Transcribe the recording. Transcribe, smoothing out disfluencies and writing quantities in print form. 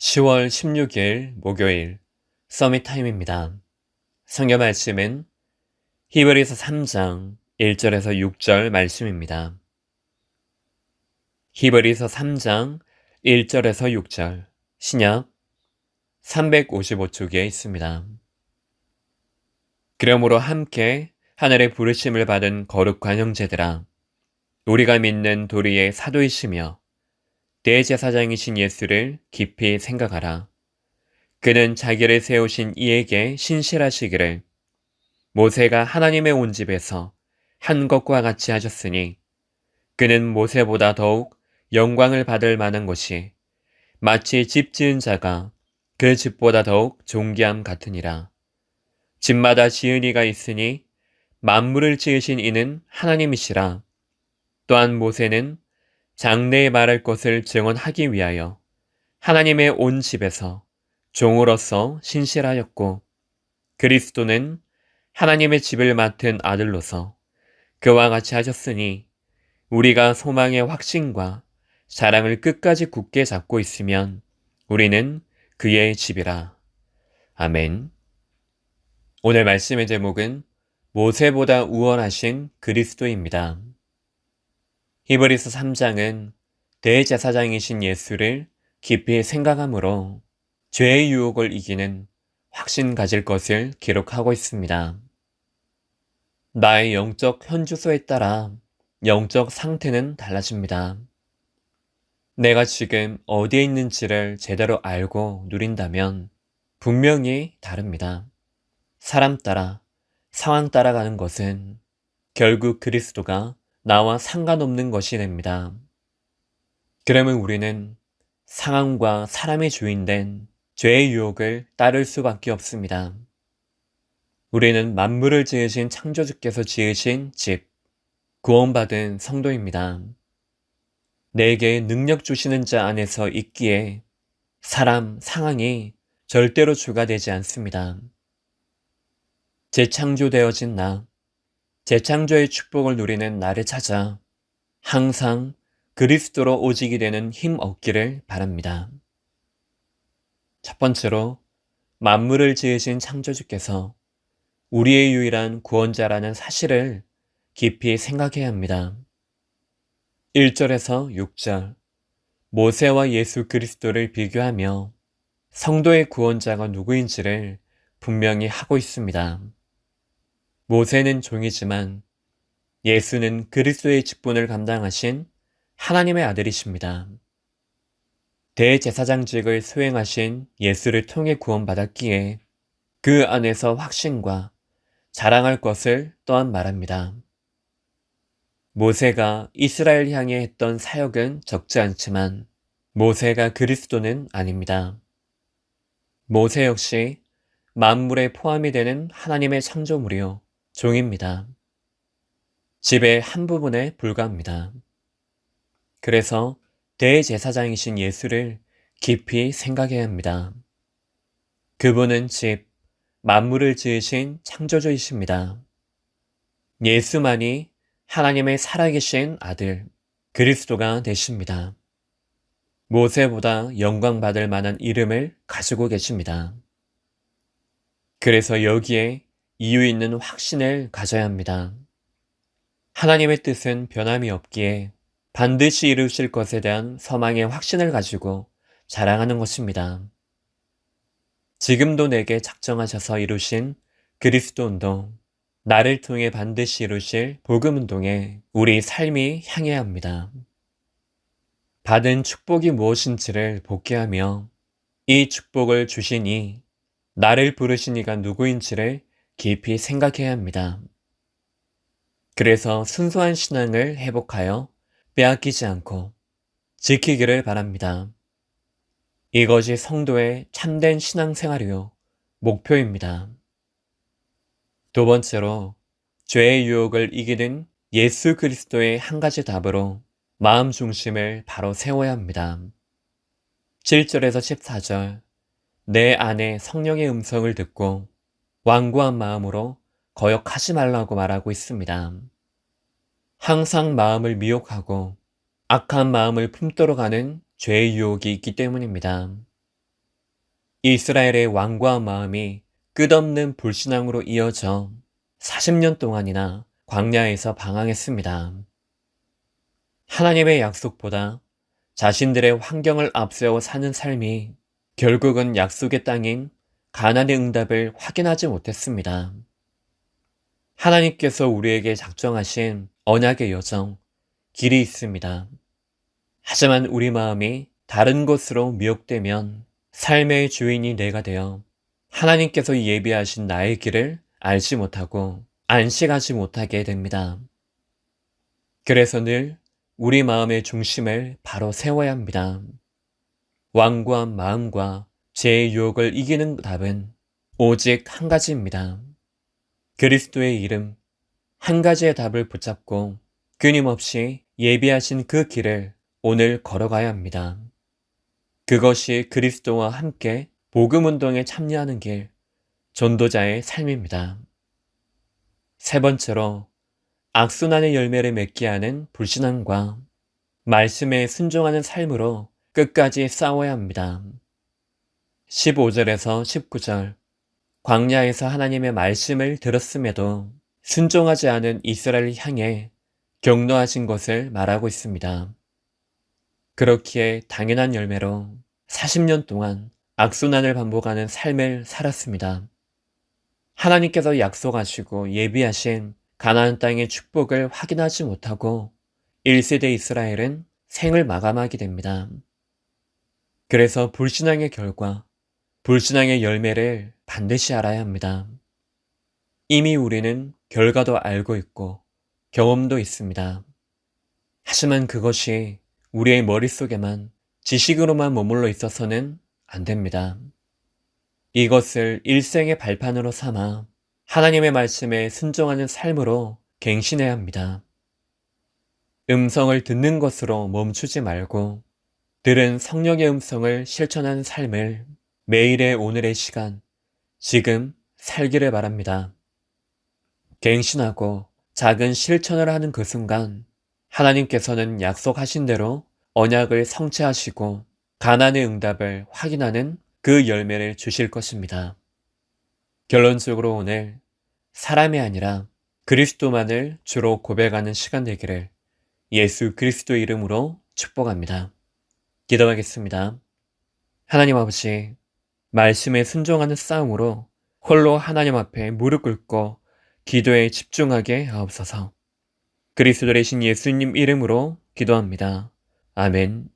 10월 16일 목요일 서밋 타임입니다. 성경 말씀은 히브리서 3장 1절에서 6절 말씀입니다. 히브리서 3장 1절에서 6절 신약 355쪽에 있습니다. 그러므로 함께 하늘의 부르심을 받은 거룩한 형제들아, 우리가 믿는 도리의 사도이시며 대제사장이신 예수를 깊이 생각하라. 그는 자기를 세우신 이에게 신실하시기를 모세가 하나님의 온 집에서 한 것과 같이 하셨으니 그는 모세보다 더욱 영광을 받을 만한 것이 마치 집 지은 자가 그 집보다 더욱 존귀함 같으니라. 집마다 지은 이가 있으니 만물을 지으신 이는 하나님이시라. 또한 모세는 장래에 말할 것을 증언하기 위하여 하나님의 온 집에서 종으로서 신실하였고, 그리스도는 하나님의 집을 맡은 아들로서 그와 같이 하셨으니 우리가 소망의 확신과 사랑을 끝까지 굳게 잡고 있으면 우리는 그의 집이라. 아멘. 오늘 말씀의 제목은 모세보다 우월하신 그리스도입니다. 히브리서 3장은 대제사장이신 예수를 깊이 생각하므로 죄의 유혹을 이기는 확신 가질 것을 기록하고 있습니다. 나의 영적 현주소에 따라 영적 상태는 달라집니다. 내가 지금 어디에 있는지를 제대로 알고 누린다면 분명히 다릅니다. 사람 따라, 상황 따라 가는 것은 결국 그리스도가 나와 상관없는 것이 됩니다. 그러면 우리는 상황과 사람의 주인된 죄의 유혹을 따를 수밖에 없습니다. 우리는 만물을 지으신 창조주께서 지으신 집, 구원받은 성도입니다. 내게 능력 주시는 자 안에서 있기에 사람, 상황이 절대로 주가 되지 않습니다. 재창조되어진 나, 재창조의 축복을 누리는 나를 찾아 항상 그리스도로 오직이 되는 힘 얻기를 바랍니다. 첫 번째로, 만물을 지으신 창조주께서 우리의 유일한 구원자라는 사실을 깊이 생각해야 합니다. 1절에서 6절, 모세와 예수 그리스도를 비교하며 성도의 구원자가 누구인지를 분명히 하고 있습니다. 모세는 종이지만 예수는 그리스도의 직분을 감당하신 하나님의 아들이십니다. 대제사장직을 수행하신 예수를 통해 구원받았기에 그 안에서 확신과 자랑할 것을 또한 말합니다. 모세가 이스라엘 향해 했던 사역은 적지 않지만 모세가 그리스도는 아닙니다. 모세 역시 만물에 포함이 되는 하나님의 창조물이요, 종입니다. 집의 한 부분에 불과합니다. 그래서 대제사장이신 예수를 깊이 생각해야 합니다. 그분은 집, 만물을 지으신 창조주이십니다. 예수만이 하나님의 살아계신 아들, 그리스도가 되십니다. 모세보다 영광받을 만한 이름을 가지고 계십니다. 그래서 여기에 이유 있는 확신을 가져야 합니다. 하나님의 뜻은 변함이 없기에 반드시 이루실 것에 대한 소망의 확신을 가지고 자랑하는 것입니다. 지금도 내게 작정하셔서 이루신 그리스도 운동, 나를 통해 반드시 이루실 복음 운동에 우리 삶이 향해야 합니다. 받은 축복이 무엇인지를 복귀하며 이 축복을 주시니 나를 부르신 이가 누구인지를 깊이 생각해야 합니다. 그래서 순수한 신앙을 회복하여 빼앗기지 않고 지키기를 바랍니다. 이것이 성도의 참된 신앙생활이요, 목표입니다. 두 번째로, 죄의 유혹을 이기는 예수 그리스도의 한 가지 답으로 마음 중심을 바로 세워야 합니다. 7절에서 14절, 내 안에 성령의 음성을 듣고 완고한 마음으로 거역하지 말라고 말하고 있습니다. 항상 마음을 미혹하고 악한 마음을 품도록 하는 죄의 유혹이 있기 때문입니다. 이스라엘의 완고한 마음이 끝없는 불신앙으로 이어져 40년 동안이나 광야에서 방황했습니다. 하나님의 약속보다 자신들의 환경을 앞세워 사는 삶이 결국은 약속의 땅인 가나안의 응답을 확인하지 못했습니다. 하나님께서 우리에게 작정하신 언약의 여정, 길이 있습니다. 하지만 우리 마음이 다른 곳으로 미혹되면 삶의 주인이 내가 되어 하나님께서 예비하신 나의 길을 알지 못하고 안식하지 못하게 됩니다. 그래서 늘 우리 마음의 중심을 바로 세워야 합니다. 완고한 마음과 죄의 유혹을 이기는 답은 오직 한 가지입니다. 그리스도의 이름, 한 가지의 답을 붙잡고 끊임없이 예비하신 그 길을 오늘 걸어가야 합니다. 그것이 그리스도와 함께 복음운동에 참여하는 길, 전도자의 삶입니다. 세 번째로 악순환의 열매를 맺게 하는 불신앙과 말씀에 순종하는 삶으로 끝까지 싸워야 합니다. 15절에서 19절, 광야에서 하나님의 말씀을 들었음에도 순종하지 않은 이스라엘을 향해 격노하신 것을 말하고 있습니다. 그렇기에 당연한 열매로 40년 동안 악순환을 반복하는 삶을 살았습니다. 하나님께서 약속하시고 예비하신 가나안 땅의 축복을 확인하지 못하고 1세대 이스라엘은 생을 마감하게 됩니다. 그래서 불신앙의 결과, 불신앙의 열매를 반드시 알아야 합니다. 이미 우리는 결과도 알고 있고 경험도 있습니다. 하지만 그것이 우리의 머릿속에만 지식으로만 머물러 있어서는 안 됩니다. 이것을 일생의 발판으로 삼아 하나님의 말씀에 순종하는 삶으로 갱신해야 합니다. 음성을 듣는 것으로 멈추지 말고 들은 성령의 음성을 실천하는 삶을 매일의 오늘의 시간, 지금 살기를 바랍니다. 갱신하고 작은 실천을 하는 그 순간 하나님께서는 약속하신 대로 언약을 성취하시고 가나안의 응답을 확인하는 그 열매를 주실 것입니다. 결론적으로 오늘 사람이 아니라 그리스도만을 주로 고백하는 시간 되기를 예수 그리스도 이름으로 축복합니다. 기도하겠습니다. 하나님 아버지, 말씀에 순종하는 싸움으로 홀로 하나님 앞에 무릎 꿇고 기도에 집중하게 하옵소서. 그리스도 되신 예수님 이름으로 기도합니다. 아멘.